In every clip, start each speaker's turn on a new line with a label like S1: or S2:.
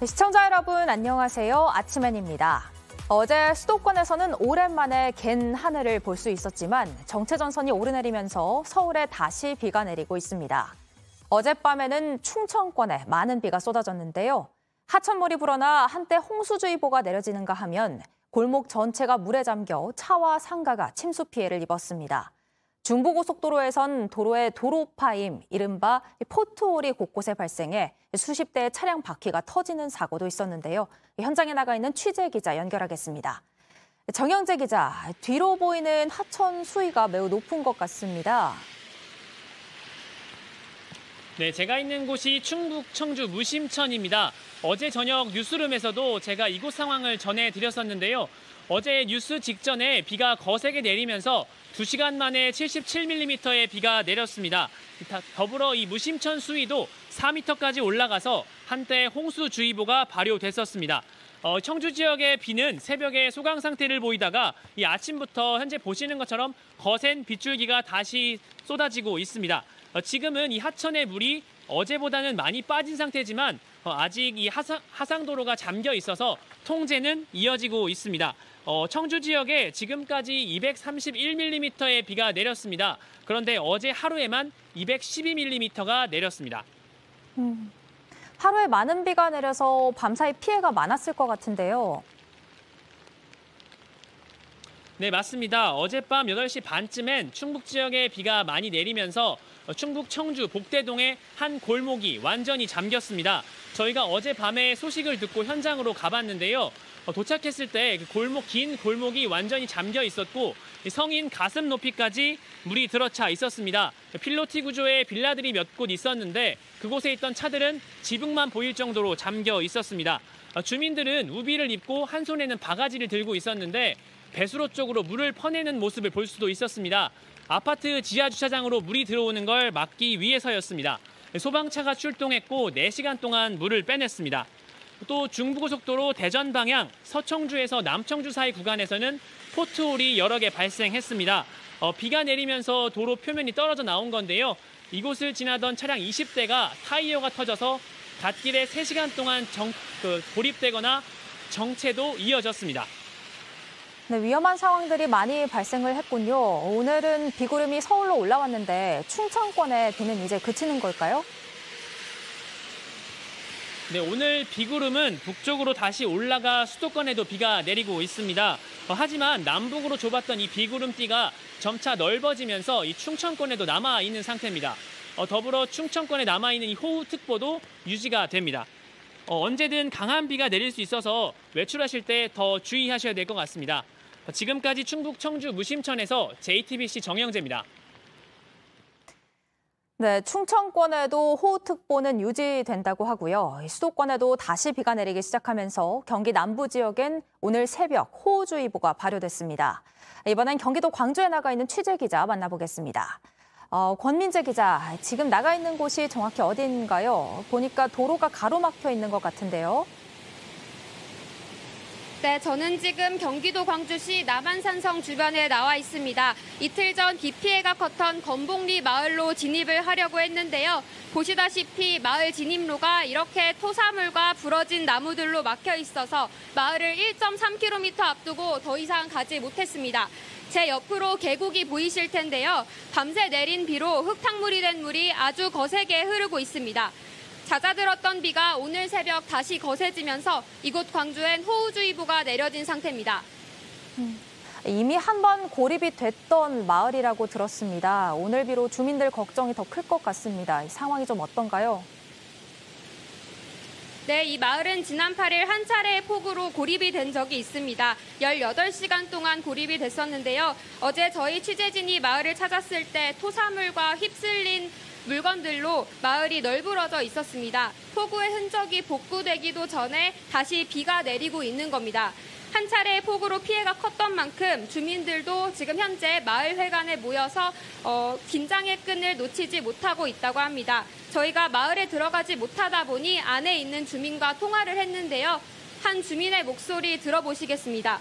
S1: 시청자 여러분 안녕하세요. 아침엔입니다. 어제 수도권에서는 오랜만에 갠 하늘을 볼 수 있었지만 정체전선이 오르내리면서 서울에 다시 비가 내리고 있습니다. 어젯밤에는 충청권에 많은 비가 쏟아졌는데요. 하천물이 불어나 한때 홍수주의보가 내려지는가 하면 골목 전체가 물에 잠겨 차와 상가가 침수 피해를 입었습니다. 중부고속도로에선 도로의 도로 파임, 이른바 포트홀이 곳곳에 발생해 수십 대의 차량 바퀴가 터지는 사고도 있었는데요. 현장에 나가 있는 취재 기자 연결하겠습니다. 정영재 기자, 뒤로 보이는 하천 수위가 매우 높은 것 같습니다.
S2: 네, 제가 있는 곳이 충북 청주 무심천입니다. 어제 저녁 뉴스룸에서도 제가 이곳 상황을 전해드렸었는데요. 어제 뉴스 직전에 비가 거세게 내리면서 2시간 만에 77mm의 비가 내렸습니다. 더불어 이 무심천 수위도 4m까지 올라가서 한때 홍수주의보가 발효됐었습니다. 청주 지역의 비는 새벽에 소강 상태를 보이다가 이 아침부터 현재 보시는 것처럼 거센 빗줄기가 다시 쏟아지고 있습니다. 지금은 이 하천의 물이 어제보다는 많이 빠진 상태지만 아직 이 하상도로가 잠겨 있어서 통제는 이어지고 있습니다. 청주 지역에 지금까지 231mm의 비가 내렸습니다. 그런데 어제 하루에만 212mm가 내렸습니다.
S1: 하루에 많은 비가 내려서 밤사이 피해가 많았을 것 같은데요.
S2: 네, 맞습니다. 어젯밤 8시 반쯤엔 충북 지역에 비가 많이 내리면서 충북 청주 복대동의 한 골목이 완전히 잠겼습니다. 저희가 어젯밤에 소식을 듣고 현장으로 가봤는데요. 도착했을 때 긴 골목이 완전히 잠겨 있었고 성인 가슴 높이까지 물이 들어차 있었습니다. 필로티 구조의 빌라들이 몇 곳 있었는데 그곳에 있던 차들은 지붕만 보일 정도로 잠겨 있었습니다. 주민들은 우비를 입고 한 손에는 바가지를 들고 있었는데 배수로 쪽으로 물을 퍼내는 모습을 볼 수도 있었습니다. 아파트 지하 주차장으로 물이 들어오는 걸 막기 위해서였습니다. 소방차가 출동했고 4시간 동안 물을 빼냈습니다. 또 중부고속도로 대전 방향 서청주에서 남청주 사이 구간에서는 포트홀이 여러 개 발생했습니다. 비가 내리면서 도로 표면이 떨어져 나온 건데요. 이곳을 지나던 차량 20대가 타이어가 터져서 갓길에 3시간 동안 고립되거나 정체도 이어졌습니다.
S1: 네, 위험한 상황들이 많이 발생을 했군요. 오늘은 비구름이 서울로 올라왔는데 충청권의 비는 이제 그치는 걸까요?
S2: 네, 오늘 비구름은 북쪽으로 다시 올라가 수도권에도 비가 내리고 있습니다. 하지만 남북으로 좁았던 이 비구름띠가 점차 넓어지면서 이 충청권에도 남아있는 상태입니다. 더불어 충청권에 남아있는 이 호우특보도 유지가 됩니다. 언제든 강한 비가 내릴 수 있어서 외출하실 때 더 주의하셔야 될 것 같습니다. 지금까지 충북 청주 무심천에서 JTBC 정영재입니다.
S1: 네, 충청권에도 호우특보는 유지된다고 하고요. 수도권에도 다시 비가 내리기 시작하면서 경기 남부 지역엔 오늘 새벽 호우주의보가 발효됐습니다. 이번엔 경기도 광주에 나가 있는 취재 기자 만나보겠습니다. 권민재 기자, 지금 나가 있는 곳이 정확히 어딘가요? 보니까 도로가 가로막혀 있는 것 같은데요.
S3: 네, 저는 지금 경기도 광주시 남한산성 주변에 나와 있습니다. 이틀 전 비 피해가 컸던 건봉리 마을로 진입을 하려고 했는데요. 보시다시피 마을 진입로가 이렇게 토사물과 부러진 나무들로 막혀 있어서 마을을 1.3km 앞두고 더 이상 가지 못했습니다. 제 옆으로 계곡이 보이실 텐데요. 밤새 내린 비로 흙탕물이 된 물이 아주 거세게 흐르고 있습니다. 잦아들었던 비가 오늘 새벽 다시 거세지면서 이곳 광주엔 호우주의보가 내려진 상태입니다.
S1: 이미 한번 고립이 됐던 마을이라고 들었습니다. 오늘 비로 주민들 걱정이 더 클 것 같습니다. 이 상황이 좀 어떤가요?
S3: 네, 이 마을은 지난 8일 한 차례의 폭우로 고립이 된 적이 있습니다. 18시간 동안 고립이 됐었는데요. 어제 저희 취재진이 마을을 찾았을 때 토사물과 휩쓸린 물건들로 마을이 널브러져 있었습니다. 폭우의 흔적이 복구되기도 전에 다시 비가 내리고 있는 겁니다. 한 차례의 폭우로 피해가 컸던 만큼 주민들도 지금 현재 마을 회관에 모여서 긴장의 끈을 놓치지 못하고 있다고 합니다. 저희가 마을에 들어가지 못하다 보니 안에 있는 주민과 통화를 했는데요. 한 주민의 목소리 들어보시겠습니다.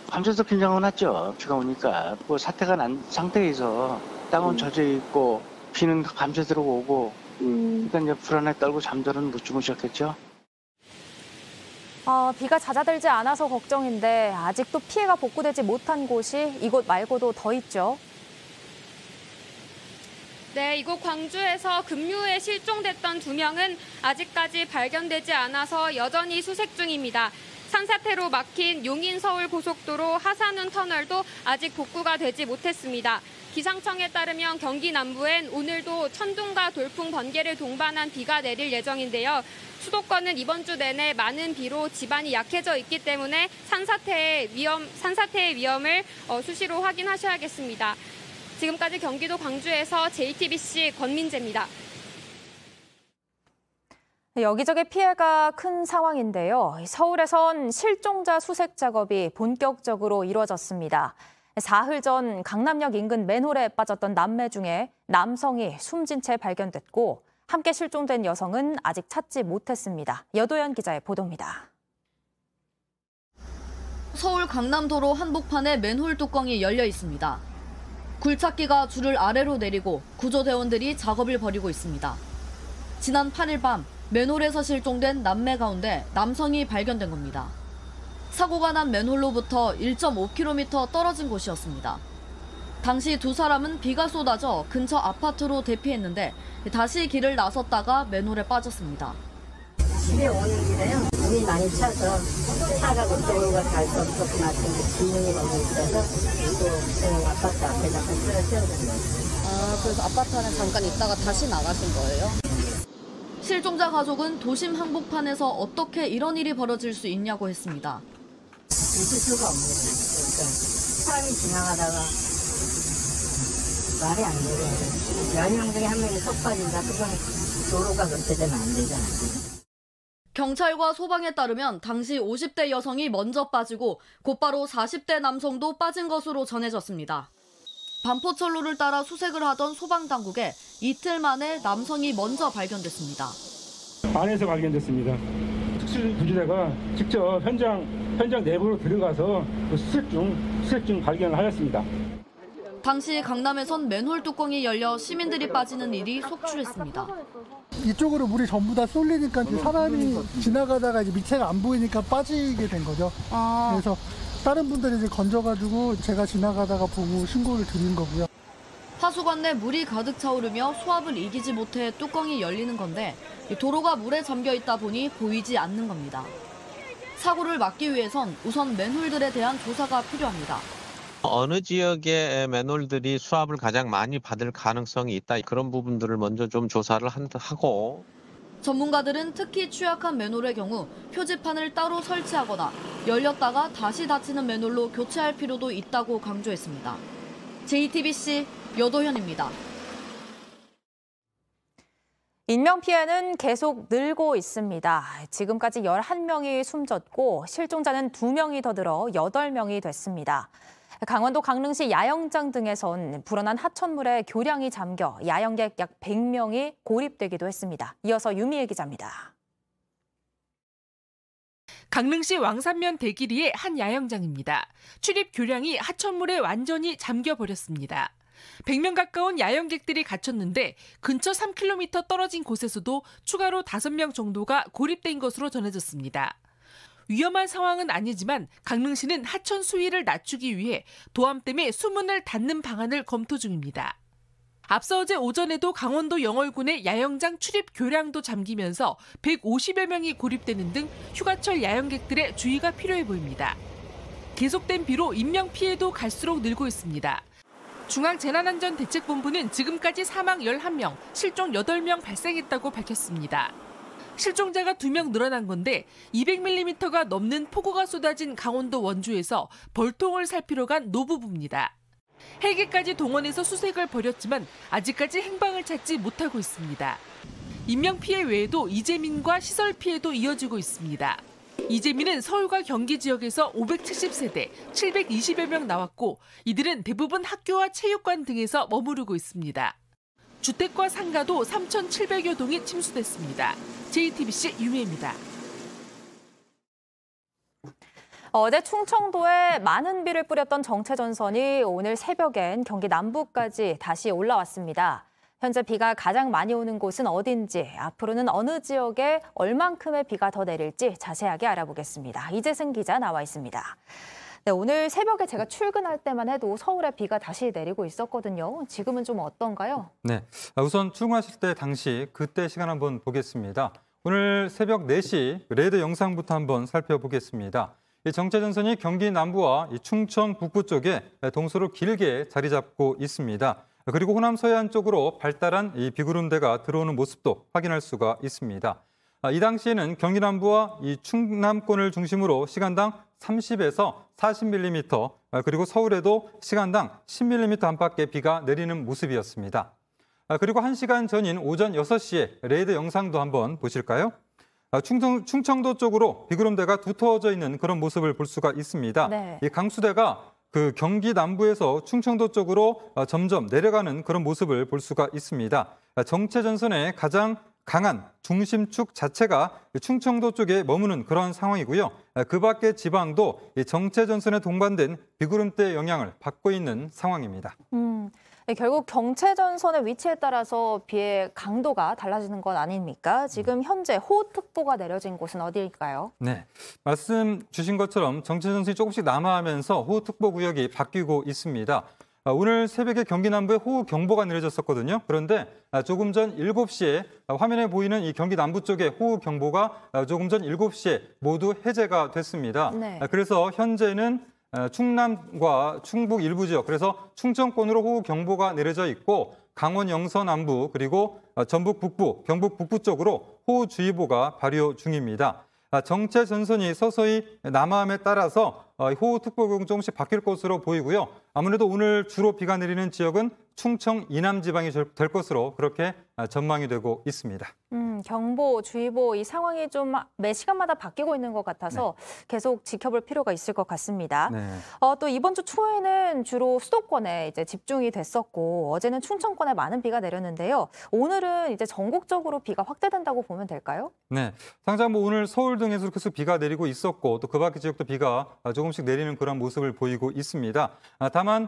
S4: 밤새서 긴장은 났죠. 비가 오니까. 뭐 사태가 난 상태에서 땅은 젖어 있고 비는 밤새 들어오고 그러니까 이제 불안에 떨고 잠들은 못 주무셨겠죠?
S1: 비가 잦아들지 않아서 걱정인데 아직도 피해가 복구되지 못한 곳이 이곳 말고도 더 있죠.
S3: 네, 이곳 광주에서 급류에 실종됐던 2명은 아직까지 발견되지 않아서 여전히 수색 중입니다. 산사태로 막힌 용인-서울 고속도로 하산훈 터널도 아직 복구가 되지 못했습니다. 기상청에 따르면 경기 남부엔 오늘도 천둥과 돌풍, 번개를 동반한 비가 내릴 예정인데요. 수도권은 이번 주 내내 많은 비로 지반이 약해져 있기 때문에 산사태의 위험을 수시로 확인하셔야겠습니다. 지금까지 경기도 광주에서 JTBC 권민재입니다.
S1: 여기저기 피해가 큰 상황인데요. 서울에선 실종자 수색 작업이 본격적으로 이루어졌습니다. 사흘 전 강남역 인근 맨홀에 빠졌던 남매 중에 남성이 숨진 채 발견됐고 함께 실종된 여성은 아직 찾지 못했습니다. 여도현 기자의 보도입니다.
S5: 서울 강남도로 한복판에 맨홀 뚜껑이 열려 있습니다. 굴착기가 줄을 아래로 내리고 구조대원들이 작업을 벌이고 있습니다. 지난 8일 밤 맨홀에서 실종된 남매 가운데 남성이 발견된 겁니다. 사고가 난 맨홀로부터 1.5km 떨어진 곳이었습니다. 당시 2사람은 비가 쏟아져 근처 아파트로 대피했는데 다시 길을 나섰다가 맨홀에 빠졌습니다.
S6: 집에 오는 길에요. 물이 많이 차서 차가 그쪽으로 갈 수 없었고 마침 진동이 너무 있어서 또 아파트 앞에다가 세워졌어요.
S5: 그래서 아파트 안에 잠깐 있다가 다시 나가신 거예요? 실종자 가족은 도심 한복판에서 어떻게 이런 일이 벌어질 수 있냐고 했습니다.
S6: 있을 수가 없는 거예요. 그러니까 사람이 지나가다가 말이 안 돼요. 10명 중에 한 명이 속 빠진다. 그건 도로가 그렇게 되면 안 되잖아요.
S5: 경찰과 소방에 따르면 당시 50대 여성이 먼저 빠지고 곧바로 40대 남성도 빠진 것으로 전해졌습니다. 반포철로를 따라 수색을 하던 소방당국에 이틀 만에 남성이 먼저 발견됐습니다.
S7: 안에서 발견됐습니다. 특수구조대가 직접 현장 내부로 들어가서 그 수색 중 발견을 하였습니다.
S5: 당시 강남에선 맨홀 뚜껑이 열려 시민들이 빠지는 일이 속출했습니다.
S8: 이쪽으로 물이 전부 다 쏠리니까 사람이 지나가다가 이제 밑에가 안 보이니까 빠지게 된 거죠. 그래서 다른 분들이 이제 건져가지고 제가 지나가다가 보고 신고를 드린 거고요.
S5: 하수관 내 물이 가득 차오르며 수압을 이기지 못해 뚜껑이 열리는 건데 도로가 물에 잠겨 있다 보니 보이지 않는 겁니다. 사고를 막기 위해선 우선 맨홀들에 대한 조사가 필요합니다.
S9: 어느 지역의 맨홀들이 수압을 가장 많이 받을 가능성이 있다. 그런 부분들을 먼저 좀 조사를 하고.
S5: 전문가들은 특히 취약한 맨홀의 경우 표지판을 따로 설치하거나 열렸다가 다시 닫히는 맨홀로 교체할 필요도 있다고 강조했습니다. JTBC 여도현입니다.
S1: 인명피해는 계속 늘고 있습니다. 지금까지 11명이 숨졌고 실종자는 2명이 더 늘어 8명이 됐습니다. 강원도 강릉시 야영장 등에선 불어난 하천물에 교량이 잠겨 야영객 약 100명이 고립되기도 했습니다. 이어서 유미애 기자입니다.
S10: 강릉시 왕산면 대길이의 한 야영장입니다. 출입 교량이 하천물에 완전히 잠겨버렸습니다. 100명 가까운 야영객들이 갇혔는데 근처 3km 떨어진 곳에서도 추가로 5명 정도가 고립된 것으로 전해졌습니다. 위험한 상황은 아니지만 강릉시는 하천 수위를 낮추기 위해 도암댐에 수문을 닫는 방안을 검토 중입니다. 앞서 어제 오전에도 강원도 영월군의 야영장 출입 교량도 잠기면서 150여 명이 고립되는 등 휴가철 야영객들의 주의가 필요해 보입니다. 계속된 비로 인명피해도 갈수록 늘고 있습니다. 중앙재난안전대책본부는 지금까지 사망 11명, 실종 8명 발생했다고 밝혔습니다. 실종자가 2명 늘어난 건데 200mm가 넘는 폭우가 쏟아진 강원도 원주에서 벌통을 살피러 간 노부부입니다. 헬기까지 동원해서 수색을 벌였지만 아직까지 행방을 찾지 못하고 있습니다. 인명피해 외에도 이재민과 시설 피해도 이어지고 있습니다. 이재민은 서울과 경기 지역에서 570세대, 720여 명 나왔고 이들은 대부분 학교와 체육관 등에서 머무르고 있습니다. 주택과 상가도 3,700여 동이 침수됐습니다. JTBC 유미애입니다.
S1: 어제 충청도에 많은 비를 뿌렸던 정체전선이 오늘 새벽엔 경기 남부까지 다시 올라왔습니다. 현재 비가 가장 많이 오는 곳은 어딘지, 앞으로는 어느 지역에 얼만큼의 비가 더 내릴지 자세하게 알아보겠습니다. 이재승 기자 나와 있습니다. 네, 오늘 새벽에 제가 출근할 때만 해도 서울에 비가 다시 내리고 있었거든요. 지금은 좀 어떤가요?
S11: 네, 우선 출근하실 때 당시 그때 시간 한번 보겠습니다. 오늘 새벽 4시 레이더 영상부터 한번 살펴보겠습니다. 이 정체전선이 경기 남부와 이 충청 북부 쪽에 동서로 길게 자리 잡고 있습니다. 그리고 호남 서해안 쪽으로 발달한 이 비구름대가 들어오는 모습도 확인할 수가 있습니다. 이 당시에는 경기 남부와 이 충남권을 중심으로 시간당 30에서 40mm, 그리고 서울에도 시간당 10mm 안팎의 비가 내리는 모습이었습니다. 그리고 1시간 전인 오전 6시에 레이더 영상도 한번 보실까요? 충청도 쪽으로 비구름대가 두터워져 있는 그런 모습을 볼 수가 있습니다.
S1: 네.
S11: 이 강수대가 그 경기 남부에서 충청도 쪽으로 점점 내려가는 그런 모습을 볼 수가 있습니다. 정체전선의 가장 강한 중심축 자체가 충청도 쪽에 머무는 그런 상황이고요. 그 밖의 지방도 정체전선에 동반된 비구름대의 영향을 받고 있는 상황입니다.
S1: 결국 정체전선의 위치에 따라서 비의 강도가 달라지는 것 아닙니까? 지금 현재 호우특보가 내려진 곳은 어디일까요?
S11: 네, 말씀 주신 것처럼 정체전선이 조금씩 남하하면서 호우특보 구역이 바뀌고 있습니다. 오늘 새벽에 경기 남부에 호우경보가 내려졌었거든요. 그런데 조금 전 7시에 화면에 보이는 이 경기 남부 쪽에 호우경보가 조금 전 7시에 모두 해제가 됐습니다.
S1: 네.
S11: 그래서 현재는 충남과 충북 일부 지역, 그래서 충청권으로 호우경보가 내려져 있고 강원 영서 남부 그리고 전북 북부, 경북 북부 쪽으로 호우주의보가 발효 중입니다. 정체전선이 서서히 남하함에 따라서 호우특보가 조금씩 바뀔 것으로 보이고요. 아무래도 오늘 주로 비가 내리는 지역은 충청 이남 지방이 될 것으로 그렇게 전망이 되고 있습니다.
S1: 경보, 주의보 이 상황이 좀 매 시간마다 바뀌고 있는 것 같아서 계속 지켜볼 필요가 있을 것 같습니다.
S11: 네.
S1: 또 이번 주 초에는 주로 수도권에 이제 집중이 됐었고 어제는 충청권에 많은 비가 내렸는데요. 오늘은 이제 전국적으로 비가 확대된다고 보면 될까요?
S11: 네, 당장 오늘 서울 등에서 계속 비가 내리고 있었고 또 그 밖의 지역도 비가 조금씩 내리는 그런 모습을 보이고 있습니다. 다만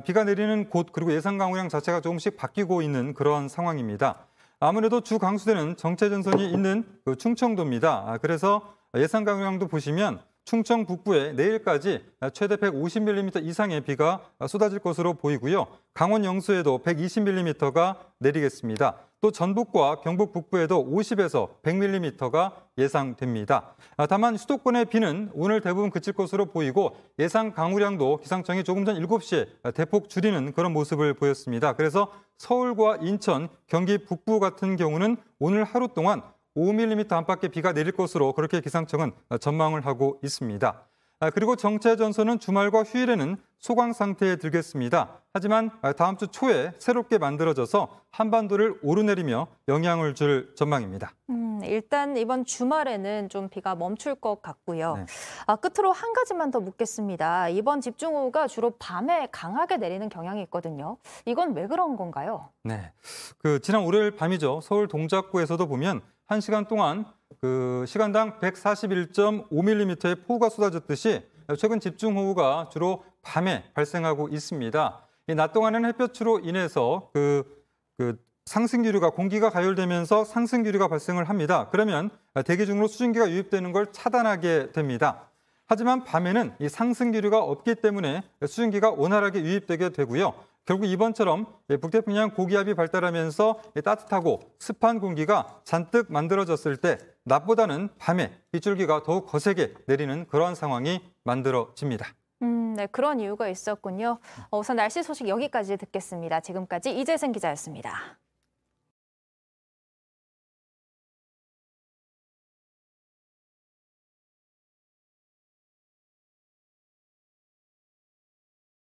S11: 비가 내리는 곳 그리고 예상 강우량 자체가 조금씩 바뀌고 있는 그런 상황입니다. 아무래도 주 강수대는 정체전선이 있는 그 충청도입니다. 그래서 예상 강우량도 보시면 충청 북부에 내일까지 최대 150mm 이상의 비가 쏟아질 것으로 보이고요. 강원 영서에도 120mm가 내리겠습니다. 또 전북과 경북 북부에도 50에서 100mm가 예상됩니다. 다만 수도권의 비는 오늘 대부분 그칠 것으로 보이고 예상 강우량도 기상청이 조금 전 7시에 대폭 줄이는 그런 모습을 보였습니다. 그래서 서울과 인천, 경기 북부 같은 경우는 오늘 하루 동안 5mm 안팎의 비가 내릴 것으로 그렇게 기상청은 전망을 하고 있습니다. 그리고 정체전선은 주말과 휴일에는 소강 상태에 들겠습니다. 하지만 다음 주 초에 새롭게 만들어져서 한반도를 오르내리며 영향을 줄 전망입니다.
S1: 일단 이번 주말에는 좀 비가 멈출 것 같고요.
S11: 네.
S1: 끝으로 한 가지만 더 묻겠습니다. 이번 집중호우가 주로 밤에 강하게 내리는 경향이 있거든요. 이건 왜 그런 건가요?
S11: 네, 지난 월요일 밤이죠. 서울 동작구에서도 보면 1시간 동안 시간당 141.5mm의 폭우가 쏟아졌듯이 최근 집중호우가 주로 밤에 발생하고 있습니다. 이 낮 동안에는 햇볕으로 인해서 상승기류가 공기가 가열되면서 상승기류가 발생을 합니다. 그러면 대기 중으로 수증기가 유입되는 걸 차단하게 됩니다. 하지만 밤에는 이 상승기류가 없기 때문에 수증기가 원활하게 유입되게 되고요. 결국 이번처럼 북태평양 고기압이 발달하면서 따뜻하고 습한 공기가 잔뜩 만들어졌을 때 낮보다는 밤에 빗줄기가 더욱 거세게 내리는 그런 상황이 만들어집니다.
S1: 네, 그런 이유가 있었군요. 우선 날씨 소식 여기까지 듣겠습니다. 지금까지 이재승 기자였습니다.